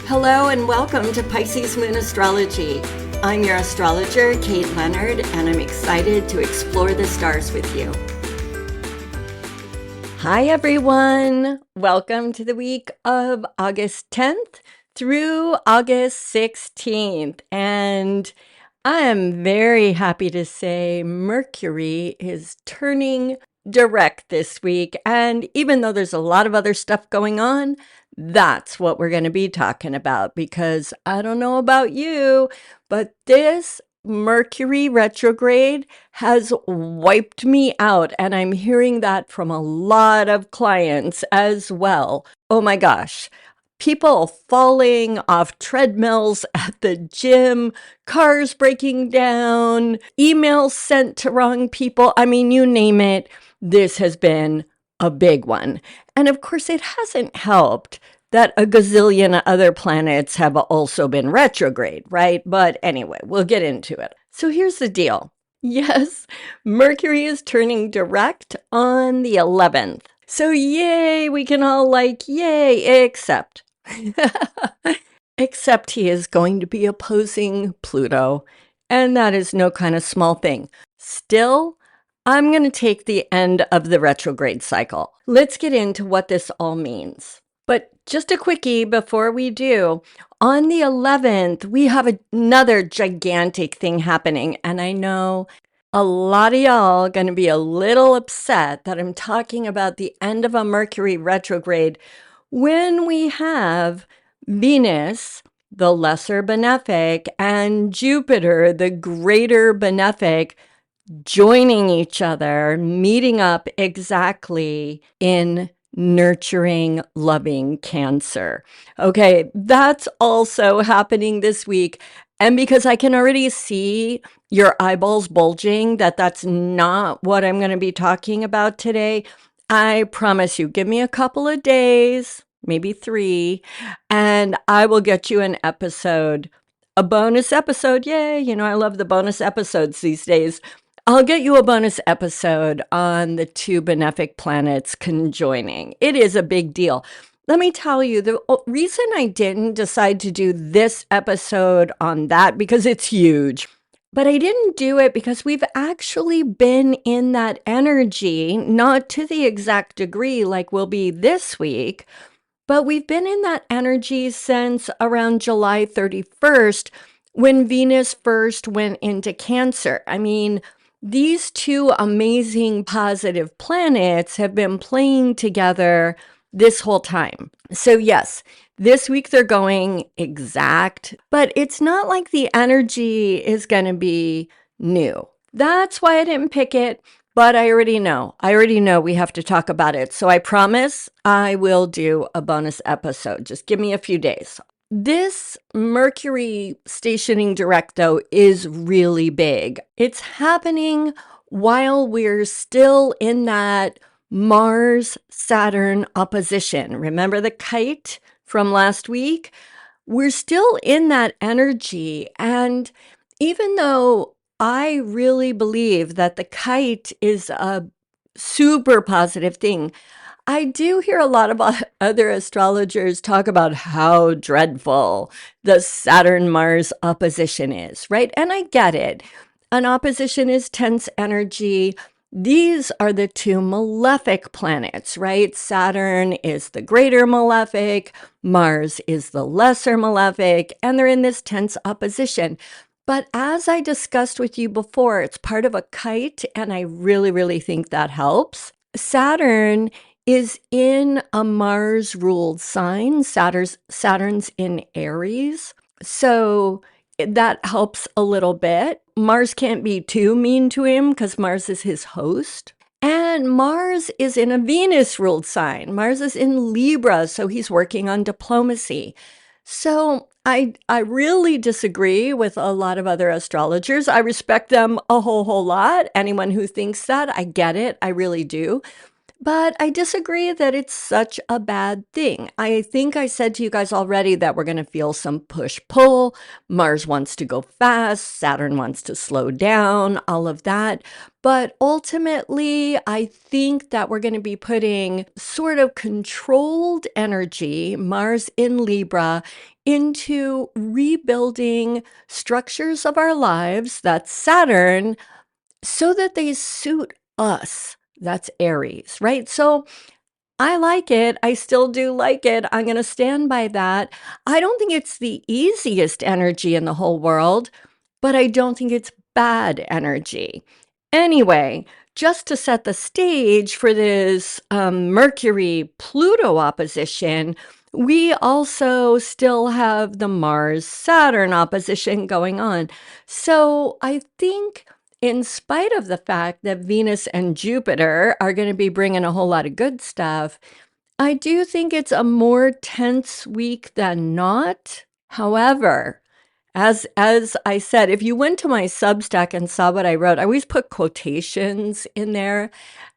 Hello and welcome to Pisces Moon Astrology. I'm your astrologer, Kate Leonard, and I'm excited to explore the stars with you. Hi everyone! Welcome to the week of August 10th through August 16th. And I am very happy to say Mercury is turning direct this week. And even though there's a lot of other stuff going on, that's what we're going to be talking about, because I don't know about you, but this Mercury retrograde has wiped me out, and I'm hearing that from a lot of clients as well. Oh my gosh. People falling off treadmills at the gym, cars breaking down, emails sent to wrong people. I mean, you name it. This has been a big one. And of course, it hasn't helped that a gazillion other planets have also been retrograde, right? But anyway, we'll get into it. So here's the deal. Yes, Mercury is turning direct on the 11th. So yay, we can all yay, except he is going to be opposing Pluto, and that is no kind of small thing. Still, I'm going to take the end of the retrograde cycle. Let's get into what this all means. But just a quickie before we do, on the 11th, we have another gigantic thing happening, and I know a lot of y'all are going to be a little upset that I'm talking about the end of a Mercury retrograde when we have Venus, the lesser benefic, and Jupiter, the greater benefic, joining each other, meeting up exactly in nurturing, loving Cancer. Okay, that's also happening this week. And because I can already see your eyeballs bulging that that's not what I'm going to be talking about today, I promise you, give me a couple of days, maybe 3, and I will get you an episode, a bonus episode. Yay, I love the bonus episodes these days. I'll get you a bonus episode on the 2 benefic planets conjoining. It is a big deal. Let me tell you, the reason I didn't decide to do this episode on that, because it's huge, but I didn't do it because we've actually been in that energy, not to the exact degree like we'll be this week, but we've been in that energy since around July 31st, when Venus first went into Cancer. I mean, these 2 amazing positive planets have been playing together this whole time. So yes, this week they're going exact, but it's not like the energy is going to be new. That's why I didn't pick it, but I already know we have to talk about it. So I promise I will do a bonus episode. Just give me a few days. This Mercury stationing direct, though, is really big. It's happening while we're still in that Mars-Saturn opposition. Remember the kite from last week? We're still in that energy. And even though I really believe that the kite is a super positive thing, I do hear a lot of other astrologers talk about how dreadful the Saturn-Mars opposition is, right? And I get it. An opposition is tense energy. These are the 2 malefic planets, right? Saturn is the greater malefic, Mars is the lesser malefic, and they're in this tense opposition. But as I discussed with you before, it's part of a kite, and I really, really think that helps. Saturn is in a Mars-ruled sign. Saturn's in Aries, so that helps a little bit. Mars can't be too mean to him because Mars is his host. And Mars is in a Venus-ruled sign. Mars is in Libra, so he's working on diplomacy. So I really disagree with a lot of other astrologers. I respect them a whole lot. Anyone who thinks that, I get it. I really do. But I disagree that it's such a bad thing. I think I said to you guys already that we're going to feel some push-pull. Mars wants to go fast, Saturn wants to slow down, all of that. But ultimately, I think that we're going to be putting sort of controlled energy, Mars in Libra, into rebuilding structures of our lives, that's Saturn, so that they suit us. That's Aries, right? So I like it. I still do like it. I'm going to stand by that. I don't think it's the easiest energy in the whole world, but I don't think it's bad energy. Anyway, just to set the stage for this Mercury Pluto opposition, we also still have the Mars Saturn opposition going on. So I think, in spite of the fact that Venus and Jupiter are going to be bringing a whole lot of good stuff, I do think it's a more tense week than not. However, as I said, if you went to my Substack and saw what I wrote, I always put quotations in there.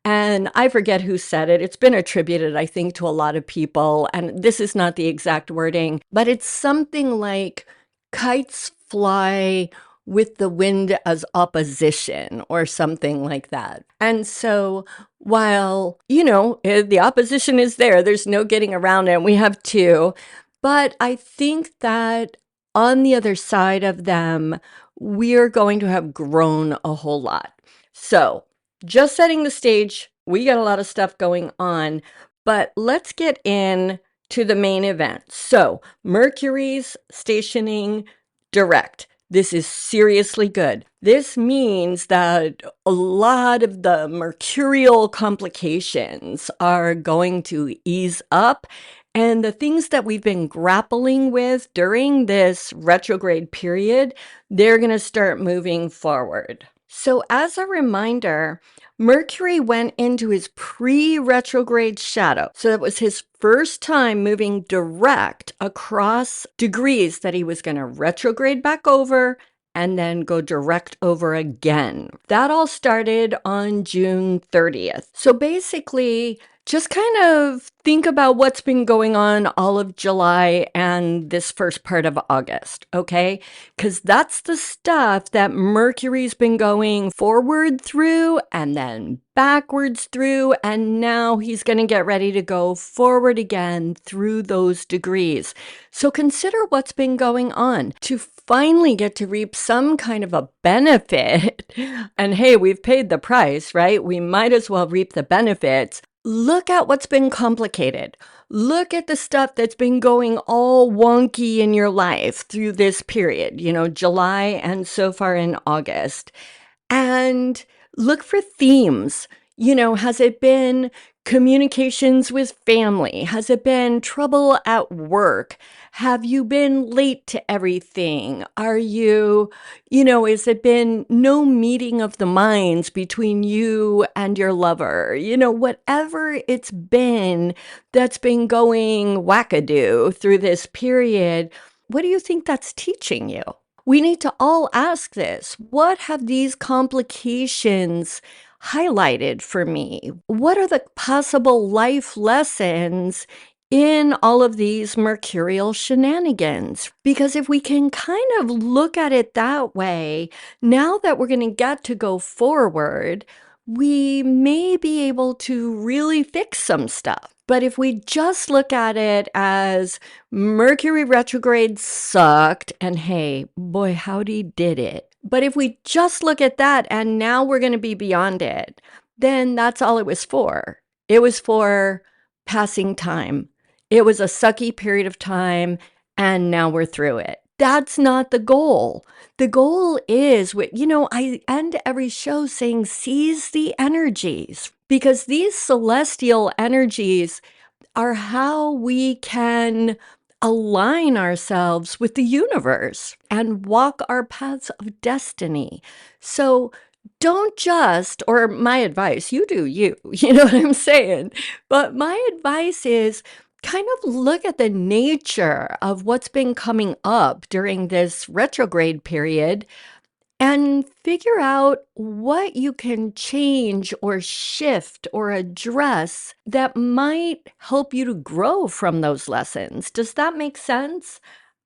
And I forget who said it. It's been attributed, I think, to a lot of people. And this is not the exact wording, but it's something like kites fly with the wind as opposition or something like that. And so while, the opposition is there, there's no getting around it. And we have two. But I think that on the other side of them, we're going to have grown a whole lot. So just setting the stage, we got a lot of stuff going on, but let's get in to the main event. So Mercury's stationing direct. This is seriously good. This means that a lot of the mercurial complications are going to ease up. And the things that we've been grappling with during this retrograde period, they're going to start moving forward. So as a reminder, Mercury went into his pre-retrograde shadow. So that was his first time moving direct across degrees that he was going to retrograde back over and then go direct over again. That all started on June 30th. So basically, just kind of think about what's been going on all of July and this first part of August, okay? Because that's the stuff that Mercury's been going forward through and then backwards through, and now he's going to get ready to go forward again through those degrees. So consider what's been going on to finally get to reap some kind of a benefit. And hey, we've paid the price, right? We might as well reap the benefits. Look at what's been complicated. Look at the stuff that's been going all wonky in your life through this period, July and so far in August. And look for themes. Has it been communications with family? Has it been trouble at work? Have you been late to everything? Are you, has it been no meeting of the minds between you and your lover? Whatever it's been that's been going wackadoo through this period, what do you think that's teaching you? We need to all ask this. What have these complications highlighted for me? What are the possible life lessons in all of these mercurial shenanigans? Because if we can kind of look at it that way, now that we're going to get to go forward, we may be able to really fix some stuff. But if we just look at it as Mercury retrograde sucked, and hey, boy, howdy did it. But if we just look at that and now we're going to be beyond it, then that's all it was for. It was for passing time. It was a sucky period of time, and now we're through it. That's not the goal. The goal is, I end every show saying seize the energies, because these celestial energies are how we can align ourselves with the universe and walk our paths of destiny. So don't just, or my advice, you do you, you know what I'm saying? But my advice is kind of look at the nature of what's been coming up during this retrograde period and figure out what you can change or shift or address that might help you to grow from those lessons. Does that make sense?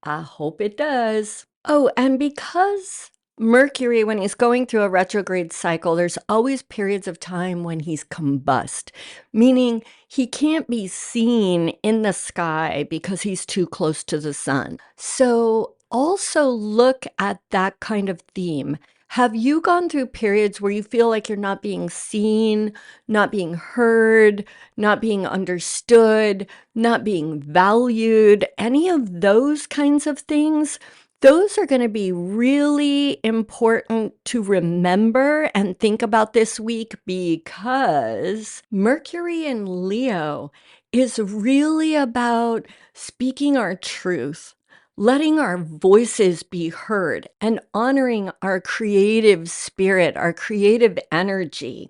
I hope it does. Oh, and because Mercury, when he's going through a retrograde cycle, there's always periods of time when he's combust, meaning he can't be seen in the sky because he's too close to the sun. So also look at that kind of theme. Have you gone through periods where you feel like you're not being seen, not being heard, not being understood, not being valued, any of those kinds of things? Those are going to be really important to remember and think about this week, because Mercury in Leo is really about speaking our truth, letting our voices be heard, and honoring our creative spirit, our creative energy.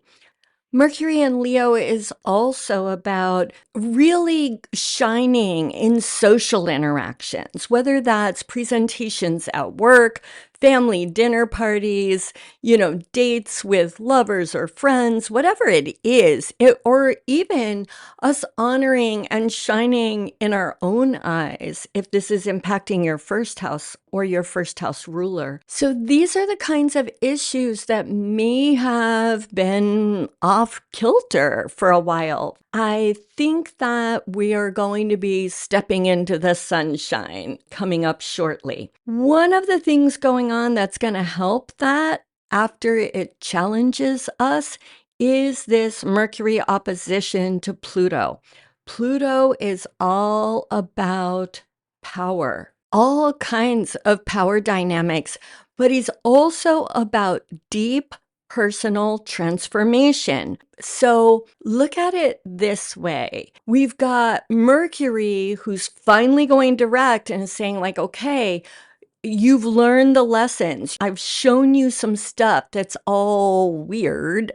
Mercury in Leo is also about really shining in social interactions, whether that's presentations at work, family dinner parties, dates with lovers or friends, whatever it is, or even us honoring and shining in our own eyes if this is impacting your first house or your first house ruler. So these are the kinds of issues that may have been off kilter for a while. I think that we are going to be stepping into the sunshine coming up shortly. One of the things going on that's going to help that after it challenges us is this Mercury opposition to Pluto. Pluto is all about power, all kinds of power dynamics, but he's also about deep personal transformation. So look at it this way. We've got Mercury who's finally going direct and saying like, okay, you've learned the lessons. I've shown you some stuff that's all weird.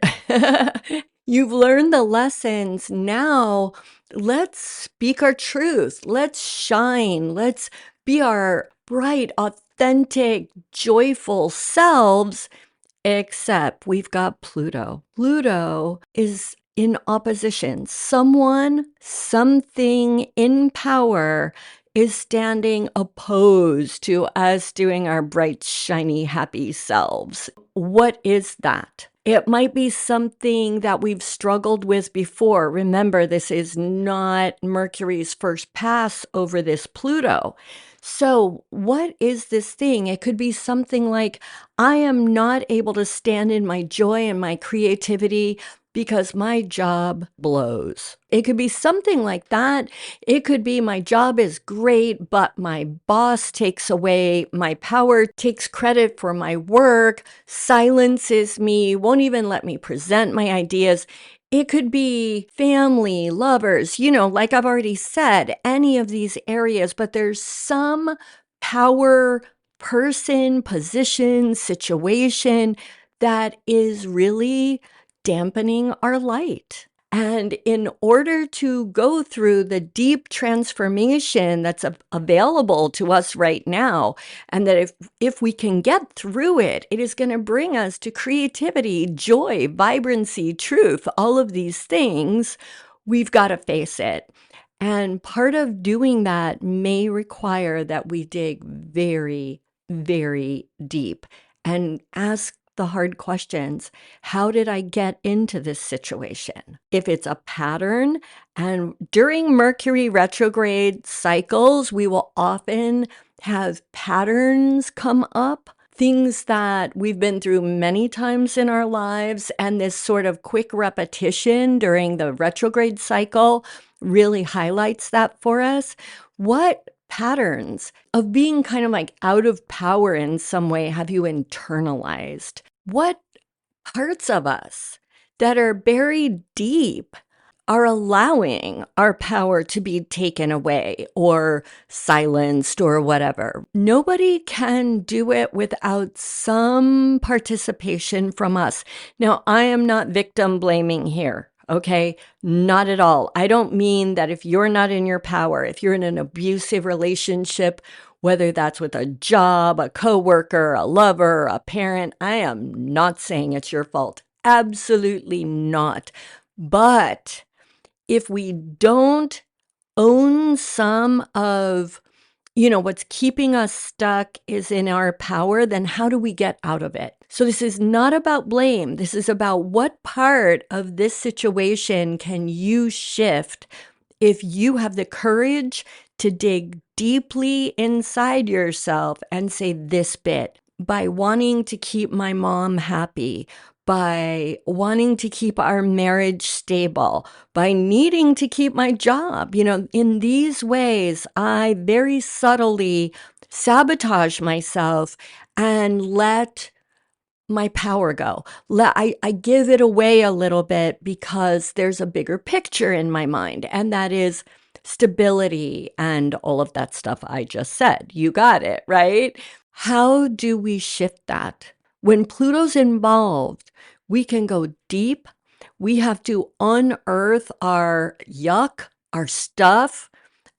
You've learned the lessons. Now let's speak our truth. Let's shine. Let's be our bright, authentic, joyful selves. Except we've got Pluto. Pluto is in opposition. Someone, something in power is standing opposed to us doing our bright, shiny, happy selves. What is that? It might be something that we've struggled with before. Remember, this is not Mercury's first pass over this Pluto. So what is this thing? It could be something like, I am not able to stand in my joy and my creativity because my job blows. It could be something like that. It could be my job is great, but my boss takes away my power, takes credit for my work, silences me, won't even let me present my ideas. It could be family, lovers, like I've already said, any of these areas, but there's some power person, position, situation that is really dampening our light. And in order to go through the deep transformation that's available to us right now, and that if we can get through it, it is going to bring us to creativity, joy, vibrancy, truth, all of these things, we've got to face it. And part of doing that may require that we dig very, very deep and ask the hard questions. How did I get into this situation? If it's a pattern, and during Mercury retrograde cycles, we will often have patterns come up, things that we've been through many times in our lives, and this sort of quick repetition during the retrograde cycle really highlights that for us. What patterns of being kind of like out of power in some way have you internalized? What parts of us that are buried deep are allowing our power to be taken away or silenced or whatever? Nobody can do it without some participation from us. Now, I am not victim blaming here. Okay, not at all. I don't mean that if you're not in your power, if you're in an abusive relationship, whether that's with a job, a coworker, a lover, a parent. I am not saying it's your fault. Absolutely not. But if we don't own some of, what's keeping us stuck is in our power, then how do we get out of it? So this is not about blame. This is about what part of this situation can you shift if you have the courage to dig deeply inside yourself and say this bit. By wanting to keep my mom happy, by wanting to keep our marriage stable, by needing to keep my job. In these ways, I very subtly sabotage myself and let my power go. I give it away a little bit because there's a bigger picture in my mind, and that is stability and all of that stuff I just said. You got it, right? How do we shift that? When Pluto's involved, we can go deep. We have to unearth our yuck, our stuff,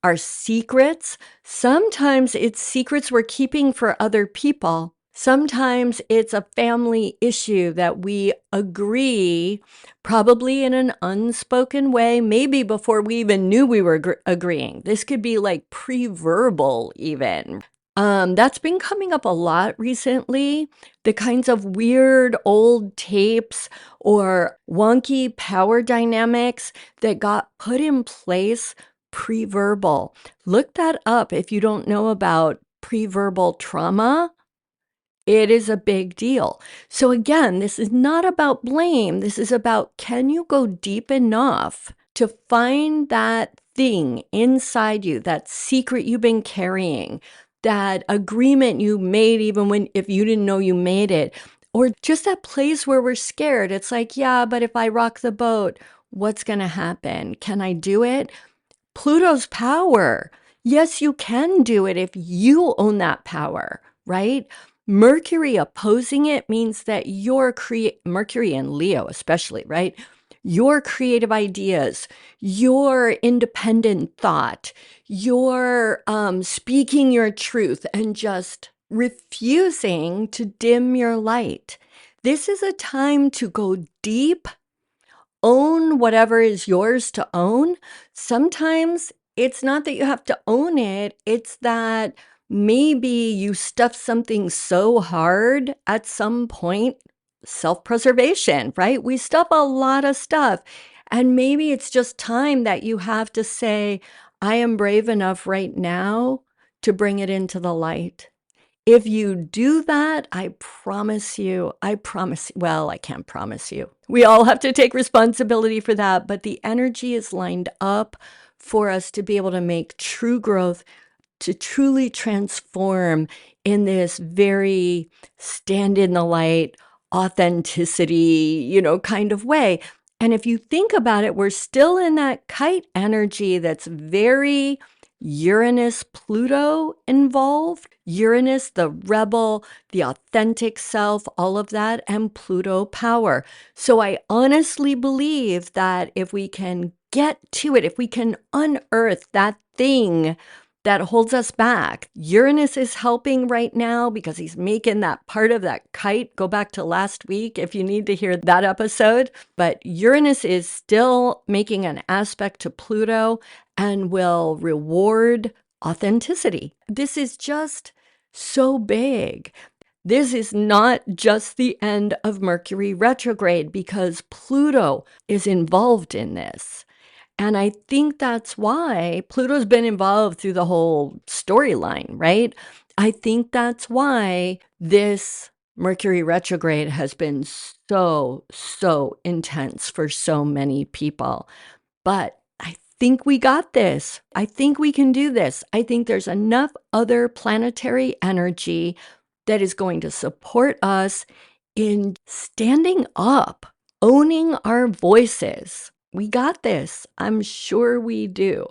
our secrets. Sometimes it's secrets we're keeping for other people. Sometimes it's a family issue that we agree, probably in an unspoken way, maybe before we even knew we were agreeing. This could be like pre-verbal even. That's been coming up a lot recently. The kinds of weird old tapes or wonky power dynamics that got put in place pre-verbal. Look that up if you don't know about pre-verbal trauma. It is a big deal. So again, this is not about blame. This is about, can you go deep enough to find that thing inside you, that secret you've been carrying, that agreement you made even if you didn't know you made it, or just that place where we're scared. It's like, yeah, but if I rock the boat, what's going to happen? Can I do it? Pluto's power. Yes, you can do it if you own that power, right? Mercury opposing it means that Mercury and Leo especially, right? Your creative ideas, your independent thought, your speaking your truth and just refusing to dim your light. This is a time to go deep, own whatever is yours to own. Sometimes it's not that you have to own it, it's that maybe you stuff something so hard at some point. Self-preservation, right? We stuff a lot of stuff. And maybe it's just time that you have to say, I am brave enough right now to bring it into the light. If you do that, I promise, well, I can't promise you. We all have to take responsibility for that, but the energy is lined up for us to be able to make true growth, to truly transform in this very stand in the light, authenticity, kind of way. And if you think about it, we're still in that kite energy that's very Uranus, Pluto involved. Uranus, the rebel, the authentic self, all of that, and Pluto power. So I honestly believe that if we can get to it, if we can unearth that thing that holds us back. Uranus is helping right now because he's making that part of that kite. Go back to last week if you need to hear that episode. But Uranus is still making an aspect to Pluto and will reward authenticity. This is just so big. This is not just the end of Mercury retrograde because Pluto is involved in this. And I think that's why Pluto's been involved through the whole storyline, right? I think that's why this Mercury retrograde has been so intense for so many people. But I think we got this. I think we can do this. I think there's enough other planetary energy that is going to support us in standing up, owning our voices. We got this. I'm sure we do.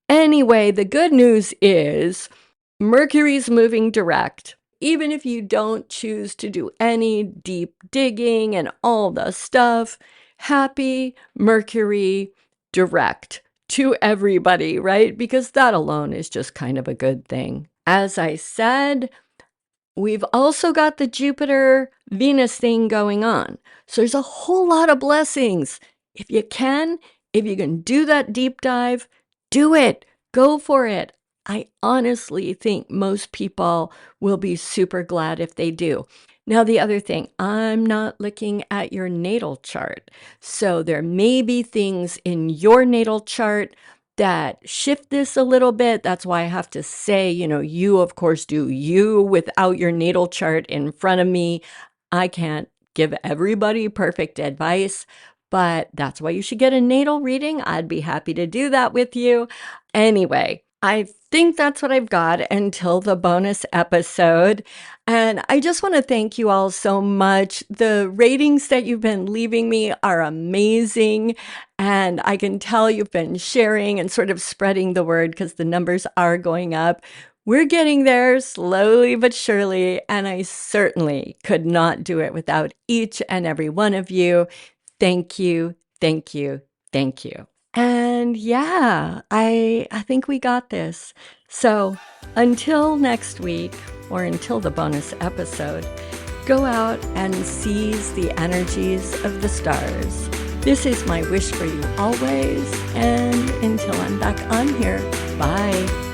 Anyway, the good news is Mercury's moving direct. Even if you don't choose to do any deep digging and all the stuff, happy Mercury direct to everybody, right? Because that alone is just kind of a good thing. As I said, we've also got the Jupiter-Venus thing going on. So there's a whole lot of blessings. If you can do that deep dive, do it. Go for it. I honestly think most people will be super glad if they do. Now, the other thing, I'm not looking at your natal chart. So there may be things in your natal chart that shift this a little bit. That's why I have to say, you, of course, do you without your natal chart in front of me. I can't give everybody perfect advice, but that's why you should get a natal reading. I'd be happy to do that with you. Anyway, I think that's what I've got until the bonus episode. And I just want to thank you all so much. The ratings that you've been leaving me are amazing. And I can tell you've been sharing and sort of spreading the word because the numbers are going up. We're getting there slowly but surely. And I certainly could not do it without each and every one of you. Thank you, thank you, thank you. And yeah, I think we got this. So until next week, or until the bonus episode, go out and seize the energies of the stars. This is my wish for you always, and until I'm back on here, bye.